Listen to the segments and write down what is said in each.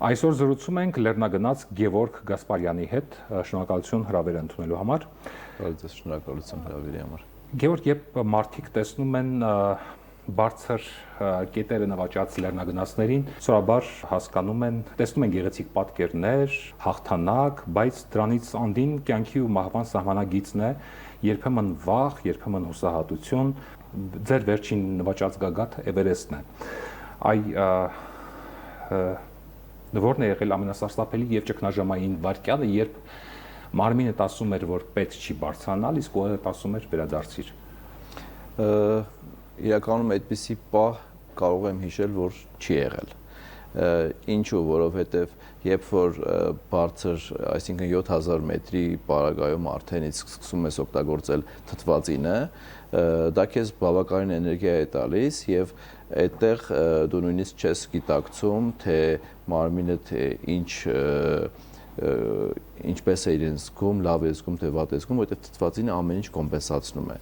Այսօր զրուցում ենք լեռնագնաց Գևորգ Գասպարյանի հետ, շնորհակալություն հրավերը ընդունելու համար։ Ձեզ շնորհակալություն հրավերի համար։ Գևորգ, երբ մարդիկ տեսնում են բարձր կետերը նվաճած լեռնագնացներին, սովորաբար հասկանում են, տեսնում են գեղեցիկ պատկերներ, հաղթանակ, բայց դրանից անդին կյանքի ու մահվան սահմանագիծն է, երբեմն վախ, երբեմն հուսահատություն, ձեր վերջին նվաճած գագաթը Էվերեստն է։ Որն է եղել ամենասարսափելի եւ ճգնաժամային վայրկյանը, երբ մարմինդ ասում էր, որ պետք չի բարձրանալ, իսկ ուղեղդ ասում էր վերադարձիր։ Իրականում այդպիսի պահ կարող եմ հիշել, որ չի եղել։ Ինչու, որովհետև երբ որ բարձր, այսինքն 7000 մետրի պարագայում արդեն իսկ սկսում ես օգտագործել թթվածինը, դա քեզ բավականին էներգիա է տալիս եւ այդտեղ դու նույնիսկ չես գիտակցում, թե մարմինը ինչպես է իրեն զգում, լավ է զգում, թե վատ է զգում, որովհետև թթվածինը ամեն ինչ կոմպենսացնում է։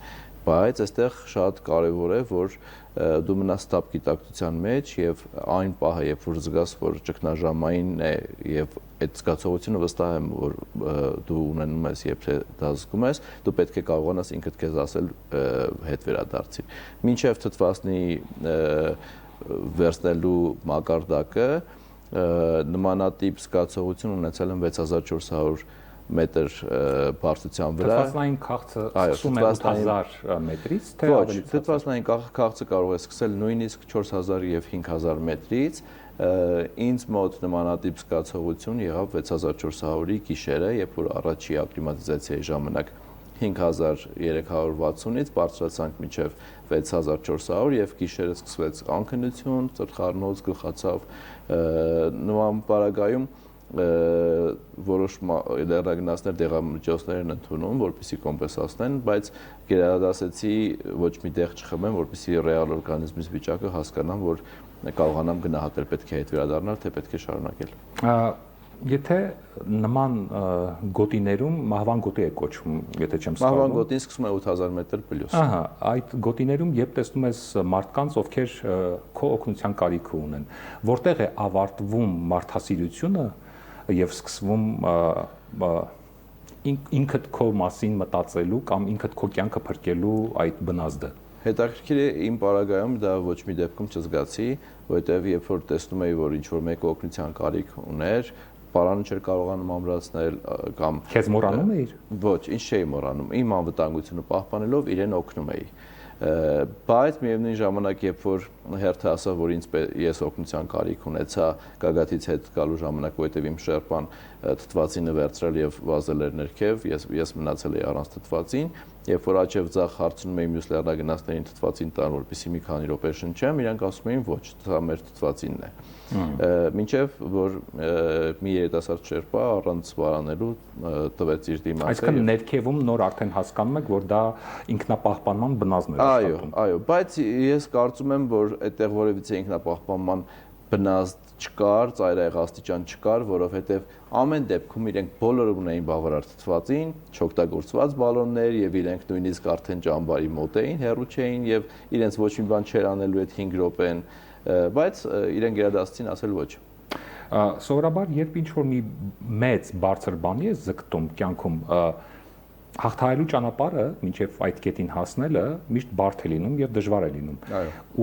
Բայց այստեղ շատ կարևոր է, որ դու մնաս ստապ գիտակցության մեջ եւ այն պահը, երբ որ զգաս, որ ճգնաժամային է եւ այդ զգացողությունը վստահ եմ, որ դու ունենում ես, երբ դա զգում ես, դու պետք է կարողանաս ինքդ քեզ ասել հետ վերադարձի։ Մինչեւ թթվածնի վերցնելու մակարդակը նմանատիպ զգացողություն ունեցել եմ 6400 մետր բարձրության վրա։ Թթվածնային քաղցը սկսում է 8000 մետրից, թե ավելի ցածր։ Թթվածնային քաղցը կարող է սկսել նույնիսկ 4000 եւ 5000 մետրից։ Ինձ մոտ նմանատիպ զգացողություն եղավ 6400-ի գիշերը, երբ որ առաջի ակլիմատիզացիայի ժամանակ 5360-ից բարձրացանք մինչև 6400 եւ գիշերը սկսվեց անքնություն, ծրխառնոց, գլխացավ, նման պարագայում որոշ լեռնագնացներ դեղամիջոցներ են ընդունում, որպեսզի կոմպենսացնեն, բայց գերադասեցի ոչ մի դեղ չխմեմ, որպեսզի ռեալ օրգանիզմիս վիճակը հասկանամ, որ կարողանամ գնահատել պետք է հետ վերադառնալ, թե պետք է շարունակել։ Եթե նման գոտիներում մահվան գոտի է կոչվում, եթե չեմ սխալվում։ Մահվան գոտին սկսում է 8000 մետր պլյուս։ Ահա, այդ գոտիներում երբ տեսնում ես մարդկանց, ովքեր քո օգնության կարիք ունեն, որտեղ է ավարտվում մարդասիրությունը եւ սկսվում ինքդ քո մասին մտածելու կամ ինքդ քո կյանքը փրկելու այդ բնազդը։ Հետաքրքիր է, իմ պարագայում դա ոչ մի դեպքում չզգացի, որովհետև երբ որ տեսնում էի, որ ինչ որ մեկը օգնության կարիք ուներ, պարանը չէր կարողանում ամրացնել կամ քեզ մոռանում էիր։ Ոչ, ինչ չէի մոռանում։ Իմ անվտանգությունը պահպանելով իրեն օգնում էի։ Բայց միևնույն ժամանակ, երբ որ հերթը ասավ, որ ես օգնության կարիք ունեցա գագաթից հետ գալու ժամանակ, որովհետև իմ շերպան թթվածինը վերցրել եւ վազել էր ներքև, ես մնացել էի առանց թթվածին, երբ որ աչև ձախ հարցնում էի մյուս լեռնագնացներին թթվածին տան, որպեսզի մի քանի րոպե շնչեմ, իրանք ասում էին ոչ, դա մեր թթվածինն է։ Մինչև որ մի երիտասարդ շերպա առանց վարանելու տվեց իր դիմացը։ Այսինքն ներքևում նոր արդեն հասկանում եք, որ դա ինքնապահպանման բնազդն է աշխատում։ Այո, բայց ես կարծում եմ, որ այդտեղ որևիցե ինքնապահպանման բնազդ չկար, ծայրահեղաստիճան չկար, որովհետև ամեն դեպքում իրենք բոլորը ունեին բավարար թթվածին, չօգտագործված բալոններ եւ իրենք նույնիսկ արդեն ճամբարի մոտ էին, հեռու չէին եւ իրենց ոչ մի բան չէր անելու այդ 5 րոպեն, բայց իրենք գերադասեցին ասել ոչ։ Սովորաբար երբ ինչ-որ մի մեծ բարձր բանի է զգտում կյանքում, հաղթահարելու ճանապարհը մինչև այդ կետին հասնելը միշտ բարդ է լինում եւ դժվար է լինում։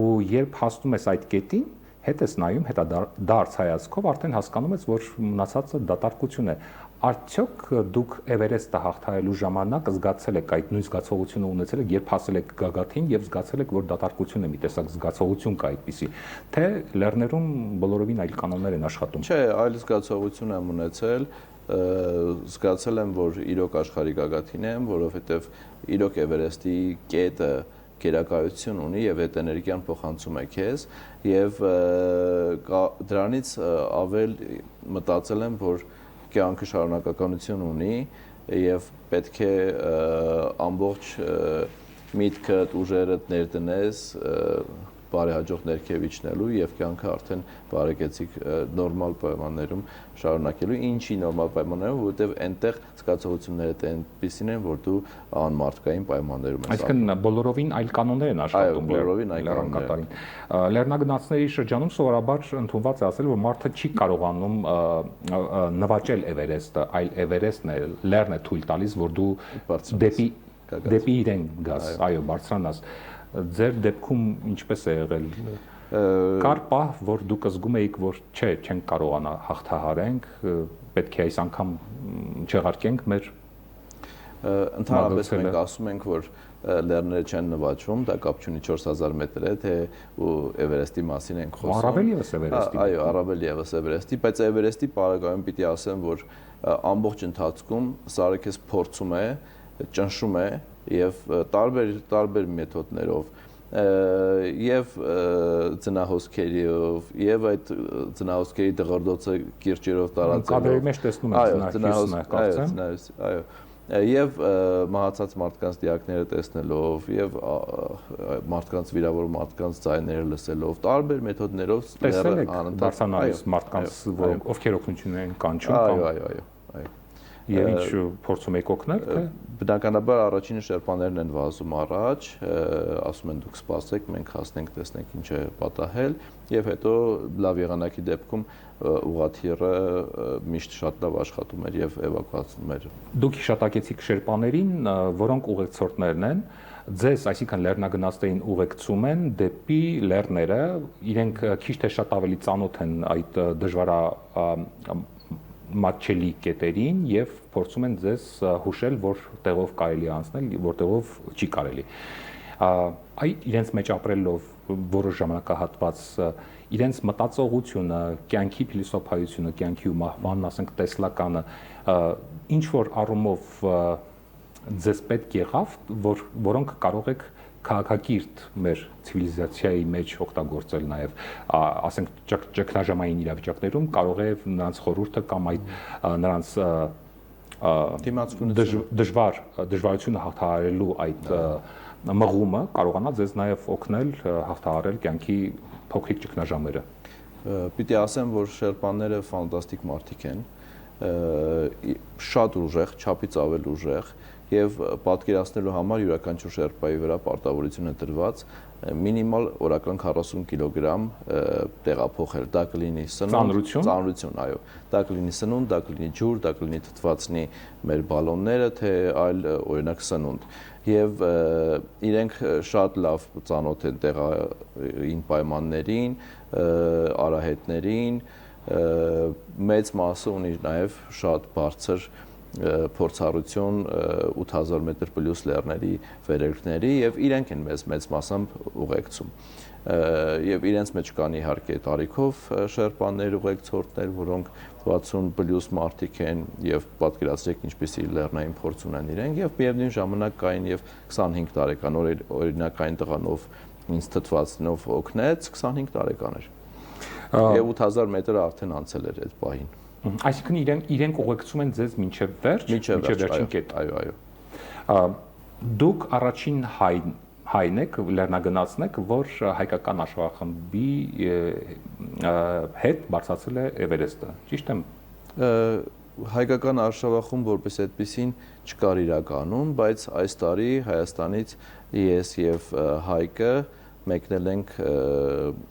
Ու երբ հասնում ես այդ կետին, հետ ես նայում, հետադարձ հայացքով արդեն հասկանում ես, որ մնացածը դատարկություն է։ Արդյոք դուք Էվերեստը հաղթահարելու ժամանակ զգացել եք այդ նույն զգացողությունը ունեցել եք, երբ հասել եք գագաթին եւ զգացել եք, որ դատարկություն է, մի տեսակ զգացողություն կա այդպիսի, թե լեռներում բոլորովին այլ կանոններ են աշխատում։ Չէ, այլ զգացողություն եմ ունեցել, զգացել եմ, որ իրոք աշխարհի գագաթին եմ, որովհետեւ իրոք Էվերեստի կետը գերակայություն ունի եւ այդ էներգիան փոխանցում է քեզ եւ դրանից ավել մտածել եմ, որ կյանքը շարունակականություն ունի եւ պետք է ամբողջ միտքդ, ուժերդ ներդնես բարեհաջող ներքև իջնելու եւ կյանքը արդեն բարեկեցիկ նորմալ պայմաններում շարունակելու, ինչի նորմալ պայմաններում, որովհետեւ այնտեղ զգացողությունները այնպեսին են, որ դու անմարդկային պայմաններում ես։ Այսինքն բոլորովին այլ կանոններ են աշխատում բոլորովին այլ կանոններ։ Լեռնագնացների շրջանում սովորաբար ընդունված է ասել, որ մարդը չի կարողանում նվաճել Էվերեստը, այլ Էվերեստն է, լեռն է թույլ տալիս, որ դու դեպի իրեն գաս, այո, բարձրանաս։ Ձեր դեպքում ինչպես է եղել։ Կար պահ, որ դուք զգում էիք, որ չենք կարողանա հաղթահարենք, պետք է այս անգամ չեղարկենք մեր ընդհանրապես մենք ասում ենք, որ լեռները չեն նվաճվում, դա կապ չունի 4000 մետր է, թե ու Էվերեստի մասին ենք խոսում։ Առավել եւս Էվերեստի։ Այո, առավել եւս Էվերեստի, բայց Էվերեստի պարագայում պիտի ասեմ, որ ամբողջ ընթացքում Սարը քեզ փորձում է, ճնշում է եւ տարբեր մեթոդներով եւ ծնահոսքերով եւ այդ ծնահոսքերի դղրդոցը կիրճերով տարածելով կադրի մեջ տեսնում եք ծնահոսքն այո եւ մահացած մարդկանց դիակները տեսնելով եւ մարդկանց վիրավոր մարդկանց ձայները լսելով տարբեր մեթոդներով տեսել եք բարձրանալիս մարդկանց ովքեր օգնություն են կանչում այո եւ ինչ փորձում եք օգնել թե բնականաբար առաջինը շերպաներն են վազում առաջ ասում են դուք սպասեք մենք հասնենք տեսնենք ինչ է պատահել եւ հետո լավ եղանակի դեպքում ուղղաթիռը միշտ շատ լավ աշխատում էր եւ էվակուացնում էր դուք հիշատակեցիք շերպաներին որոնք ուղեկցորդներն են ձեզ այսինքն լեռնագնացներին ուղեկցում են դեպի լեռները իրենք քիչ թե շատ ավելի ծանոթ են այդ դժվարա մատչելի կետերին եւ փորձում են ձեզ հուշել, որ տեղով կարելի անցնել, որտեղով չի կարելի։ Այդ իրենց մեջ ապրելով որոշ ժամանակահատված իրենց մտածողությունը, կյանքի փիլիսոփայությունը, կյանքի ու մահվան, ասենք տեսլականը ինչ որ առումով ձեզ պետք եղավ, որոնք կարող եք քաղաքակիրթ մեր ցիվիլիզացիայի մեջ օգտագործել նաև ասենք ճգնաժամային իրավիճակներում կարող է նրանց խորհուրդը կամ այդ նրանց դժվարությունը հաղթահարելու այդ մղումը կարողանա ձեզ նաև օգնել հաղթահարել կյանքի փոքրիկ ճգնաժամերը։ Պիտի ասեմ, որ շերպաները ֆանտաստիկ մարդիկ են, շատ ուժեղ, չափից ավել ուժեղ եւ պատկերացնելու համար յուրաքանչյուր շերպայի վրա պարտավորություն է տրված մինիմալ օրական 40 կիլոգրամ տեղափոխել, դա կլինի ծանրություն, այո, դա կլինի սնունդ, դա կլինի ջուր, դա կլինի թթվածնի մեր բալոնները, թե այլ օրինակ սնունդ։ Եվ իրենք շատ լավ ծանոթ են տեղային պայմաններին, արահետներին, մեծ մասը ունի նաև շատ բարձր փորձառություն 8000 մետր պլյուս լեռների վերելքների եւ իրենք են մեծ մասամբ ուղեկցում եւ իրենց մեջ կան իհարկե տարիքով շերպաներ ուղեկցորդներ, որոնք 60 պլյուս մարդիկ են եւ պատկերացրեք ինչպեսի լեռնային փորձ ունեն իրենք եւ միևնույն ժամանակ կային եւ 25 տարեկան օրինակ այն տղանով ինձ թթվածնով օգնեց 25 տարեկան էր եւ 8000 մետրը արդեն անցել էր այդ պահին։ Այսինքն իրենք ուղեկցում են ձեզ մինչև վերջ, մինչև վերջին կետ։ Այո։ Դուք առաջին հայն եք, լեռնագնացն եք, որ հայկական աշխատախմբի հետ բարձրացել է Էվերեստը, ճիշտ եմ։ Հայկական աշխատախումբ որպես այդպեսին չկար իրականում, բայց այս տարի Հայաստանից ես եւ Հայկը մեկնել ենք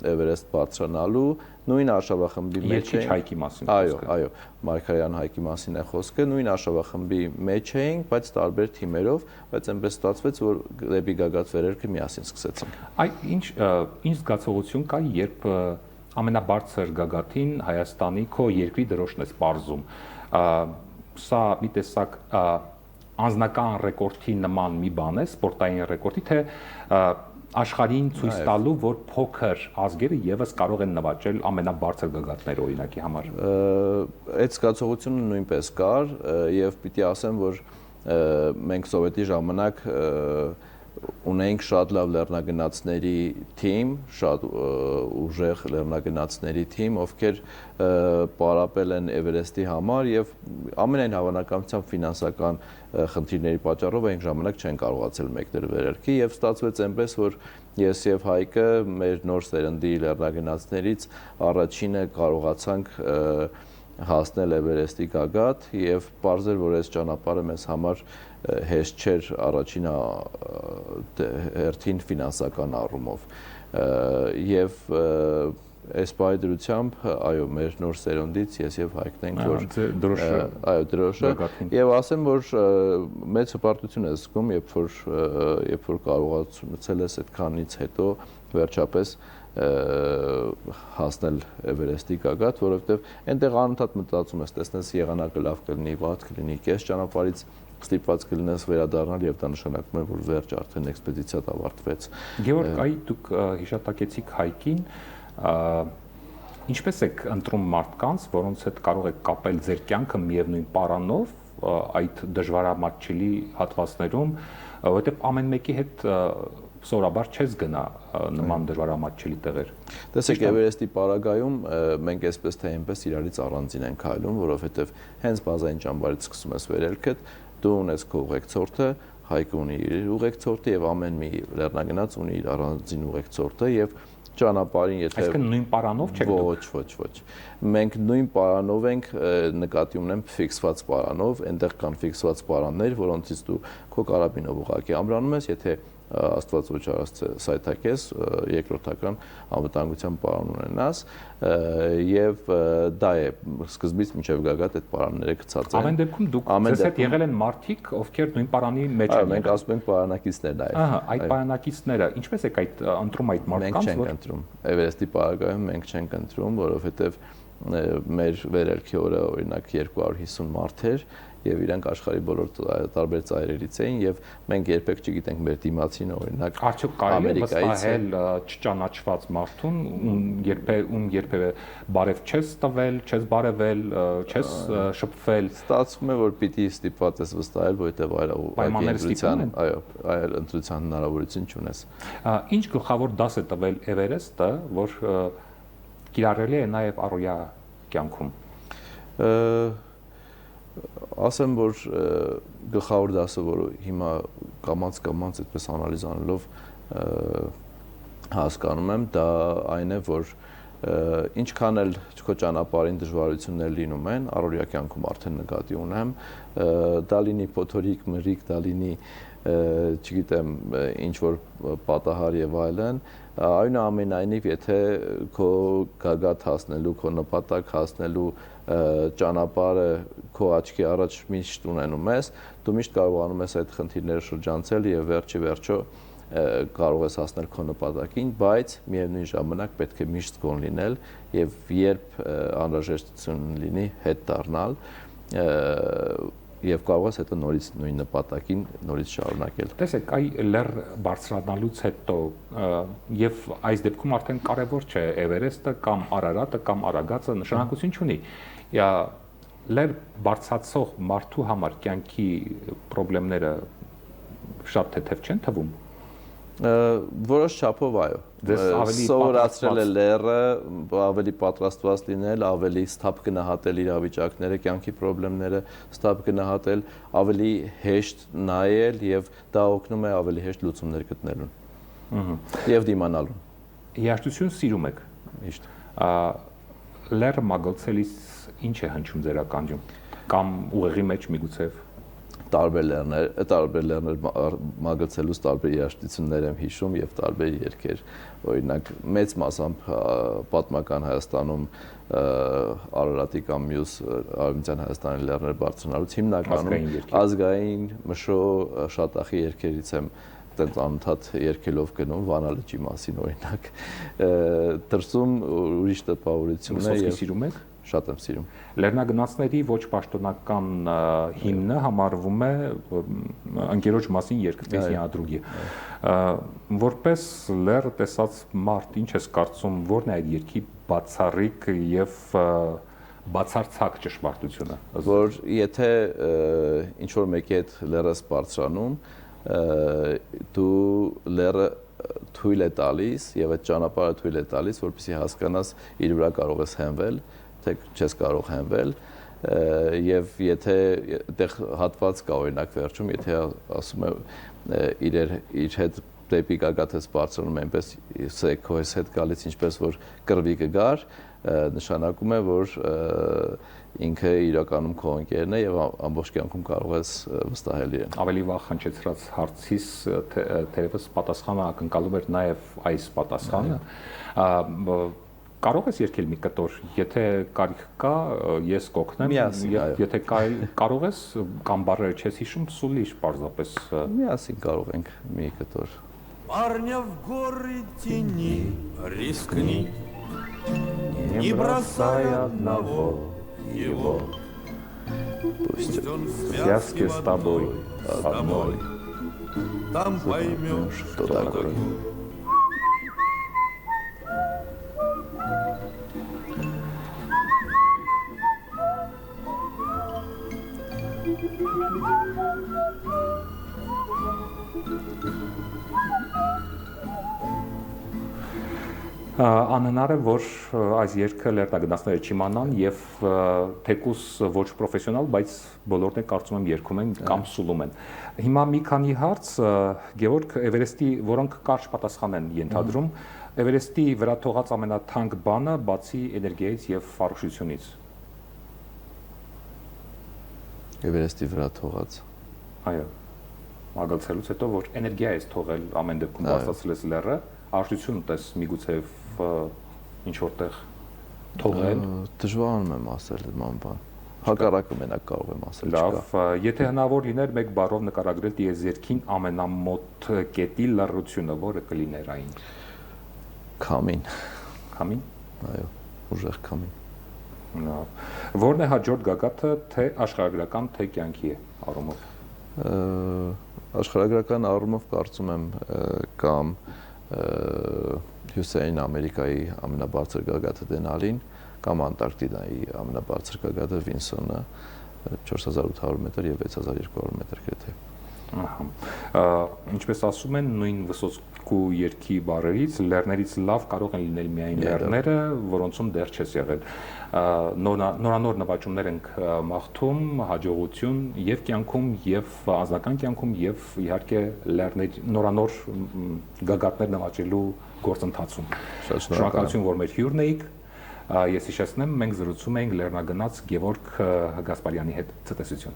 Էվերեստ բարձրանալու նույն արշավախմբի մեջ ենք Հայկի մասին այո Մարգարյան Հայկի մասին է խոսքը նույն արշավախմբի մեջ էինք բայց տարբեր թիմերով բայց այնպես ստացվեց որ դեպի Գագաթ վերելքը միասին սկսեցինք այ ինչ զգացողություն կա երբ ամենաբարձր գագաթին Հայաստանի քո երկրի դրոշն է սպառզում սա մի տեսակ անձնական ռեկորդի նման մի բան է սպորտային ռեկորդի թե աշխարհին ցույց տալու, որ փոքր ազգերը եւս կարող են նվաճել ամենաբարձր գագաթները օրինակի համար։ Այդ զգացողությունը նույնպես կար եւ պիտի ասեմ, որ մենք սովետի ժամանակ ունենք շատ լավ լեռնագնացների թիմ, շատ ուժեղ լեռնագնացների թիմ, ովքեր պարապել են Էվերեստի համար եւ ամենայն հավանականությամբ ֆինանսական խնդիրների պատճառով այն ժամանակ չեն կարողացել մեկնել վերելքի եւ ստացվեց այնպես, որ ես եւ Հայկը մեր նոր սերնդի լեռնագնացներից առաջինը կարողացանք հասնել Էվերեստի գագաթ եւ պարզել, որ այս ճանապարհը մեզ համար հեշտ չէր առաջին հերթին ֆինանսական առումով եւ այս բայդրությամբ այո մեր նոր սերունդից ես եւ Հայկն ենք որ դրոշը եւ ասեմ որ մեծ հպարտություն է զգում երբ որ կարողացել ես այդքանից հետո վերջապես հասնել Էվերեստի գագաթ, որովհետև այնտեղ անընդհատ մտածում ես, տեսնես եղանակը լավ կլինի, վատ կլինի, կես ճանապարհից ստիպված կլինես վերադառնալ եւ դա նշանակում է, որ վերջ արդեն էքսպեդիցիան ավարտվեց։ Գեորգ, այ դուք հիշատակեցիք Հայկին, ինչպես եք ընտրում մարդկանց, որոնց հետ կարող եք կապել ձեր կյանքը միևնույն պարանով այդ դժվարամատչելի հատվածներում, որովհետև ամեն մեկի հետ սովորաբար չես գնա նման դժվարամատչելի տեղեր։ Տեսեք, Էվերեստի պարագայում մենք այսպես թե այնպես իրարից առանձին ենք քայլում, որովհետև հենց բազային ճամբարից սկսում ես վերելքդ, դու ունես քո ուղեկցորդը, Հայկը ունի իր ուղեկցորդը եւ ամեն մի լեռնագնաց ունի իր առանձին ուղեկցորդը եւ ճանապարհին եթե Այսինքն նույն պարանով չեք դուք։ Ոչ։ Մենք նույն պարանով ենք, նկատի ունեմ ֆիքսված պարանով, այնտեղ կան ֆիքսված պարաններ, որոնցից դու քո կարաբինով ուղղակի ամրանում ես, եթե Աստված ոչ արած սայթակես երկրորդական անվտանգության պարան ունենաս եւ դա է սկզբից մինչեւ գագաթ այդ պարանները գծած են։ Ամեն դեպքում դուք ձեզ հետ եղել են մարդիկ, ովքեր նույն պարանի մեջ են։ Մենք ասում ենք պարանակիցներ նաեւ։ Ահա, այդ պարանակիցները, ինչպես եք այդ ընտրում այդ մարդկանց, որ մենք չենք ընտրում։ Էվերեստի պարագայում մենք չենք ընտրում, որովհետեւ մեր վերելքի օրը օրինակ 250 մարդ էր եւ իրանք աշխարհի բոլոր տարբեր ծայրերից էին եւ մենք երբեք չգիտենք մեր դիմացին օրինակ արդյոք կարելի է վստահել չճանաչված մարդուն ում երբևէ բարև չես տվել, չես բարևել, չես շփվել։ Ստացվում է որ պիտի ստիպված ես վստահել, որովհետեւ այլ ընտրության հնարավորություն չունես։ Ինչ գլխավոր դաս է տվել Էվերեստը, որ կիրառելի է նաեւ առօրյա կյանքում։ Ասեմ, որ գլխավոր դասը, որը հիմա կամած այդպես անալիզ անելով հասկանում եմ, դա այն է, որ ինչքան էլ քո ճանապարհին դժվարություններ լինում են, առօրյա կյանքում արդեն նկատի ունեմ, դա լինի փոթորիկ, մրրիկ, դա լինի, չգիտեմ, ինչ որ պատահար եւ այլն, այնուամենայնիվ, եթե քո գագաթ հասնելու, քո նպատակ հասնելու ճանապարհը քո աչքի առաջ միշտ ունենում ես, դու միշտ կարողանում ես այդ խնդիրները շրջանցել եւ վերջո կարող ես հասնել քո նպատակին, բայց միևնույն ժամանակ պետք է միշտ գոն լինել եւ երբ անհրաժեշտություն լինի հետ դառնալ եւ կարող ես հետո նորից նույն նպատակին նորից շարունակել։ Տեսեք, այ լեռ բարձրանալուց հետո եւ այս դեպքում արդեն կարեւոր չէ Էվերեստը կամ Արարատը կամ Արագածը նշանակություն չունի։ Լեռ բարձրացող մարդու համար կյանքի խնդիրները շատ թեթև չեն թվում։ Որոշ չափով այո։ Սովորացրել է լեռը, ավելի պատրաստված լինել, ավելի ստապ գնահատել իրավիճակները, կյանքի խնդիրները ստապ գնահատել, ավելի հեշտ նայել եւ դա օգնում է ավելի հեշտ լուծումներ գտնելուն։ Եվ դիմանալուն։ Երաժշտություն սիրում եք։ Միշտ։ Լեռը մագլցելիս ինչ է հնչում ձեր ականջում կամ ուղեղի մեջ միգուցե տարբեր լեռներ մագլցելուց տարբեր երաժշտություններ եմ հիշում եւ տարբեր երգեր, օրինակ մեծ մասամբ պատմական Հայաստանում Արարատի կամ մյուս արևմտյան Հայաստանի լեռներ բարձրանալուց հիմնականում ազգային մշո շատախի երգերից եմ տենց անընդհատ երգելով գնում Վանա լճի մասին օրինակ դրսում ուրիշ տպավորություն է եւ սիրում եք շատ եմ սիրում։ Լեռնագնացների ոչ պաշտոնական հիմնը համարվում է ընկերոջ մասին երգ «Պեսնի о друге»։ Որպես լեռը տեսած մարդ, ինչ ես կարծում, ո՞րն է այդ երգի բացառիկ եւ բացարձակ ճշմարտությունը։ Որ եթե ինչ որ մեկի հետ լեռը բարձրանում, դու լերը թույլ է տալիս եւ այդ ճանապարհը թույլ է տալիս, որպեսզի հասկանաս իր վրա կարող ես հենվել, թե չես կարող հենվել եւ եթե այդտեղ հատված կա օրինակ վերջում, եթե ասում է իր հետ դեպի գագաթս բարձրանում այնպես քո հետ գալիս ինչպես որ կռվի կգար, նշանակում է որ ինքը իրականում քո ընկերն է եւ ամբողջ կյանքում կարող ես վստահել իրեն։ Ավելի վաղ հնչեցրած հարցից թերևս պատասխանը ակնկալում էր նաեւ այս պատասխանը։ Կարող ես երգել մի կտոր, եթե կարիք կա, ես կօգնեմ, եթե կարող ես կամ բառերը չես հիշում, սուլիշ պարզապես։ Միասին կարող ենք մի կտոր։ Парня в горы тяни, рискни, не бросай одного его. Пусть он в связке с тобой одной, там поймешь, что такое. Անհնար է, որ այս երգը լերնագնացները չիմանան եւ թեկուս ոչ պրոֆեսիոնալ, բայց բոլորն է կարծում եմ երգում են կամ սուլում են։ Հիմա մի քանի հարց, Գևորգ, Էվերեստի, որոնք կարճ պատասխան են ենթադրում, Էվերեստի վրա թողած ամենաթանկ բանը բացի էներգիայից եւ վարժությունից։ Էվերեստի վրա թողած։ Այո։ Ագացելուց հետո որ էներգիա ես թողել ամեն դեպքում բացացրել ես լերը, արժություն տես միգուցե ինչ որտեղ թողել։ Դժվարանում եմ ասել նման բան։ Հակառակը մենակ կարող եմ ասել, չկա։ Լավ, եթե հնարավոր լիներ մեկ բառով նկարագրել տիեզերքին ամենամոտ կետի լռությունը, որը կլիներ այն։ Քամին։ Քամին։ Այո, ուժեղ քամին։ Լավ։ Որն է հաջորդ գագաթը, թե աշխարհագրական, թե կյանքի առումով։ Աշխարհագրական առումով կարծում եմ կամ Հյուսային Ամերիկայի ամենաբարձր գագաթը Դենալին կամ Անտարկտիդայի ամենաբարձր գագաթը Վինսոնը 4800 մետր եւ 6200 մետր գրեթե։ Ինչպես ասում են, նույն վսոցկու երկի բառերից լեռներից լավ կարող են լինել միայն լեռները, որոնցում դեռ չես եղել։ Նորանոր նվաճումներ ենք մաղթում, հաջողություն եւ կյանքում, եւ անձնական կյանքում, եւ իհարկե նորանոր գագաթներ նվաճելու գործընթացում։ Շնորհակալություն, որ մեր հյուրն էիք։ Ես հիշեցնեմ, մենք զրուցում էինք լեռնագնաց Գևորգ Գասպարյանի հետ։ Ցտեսություն։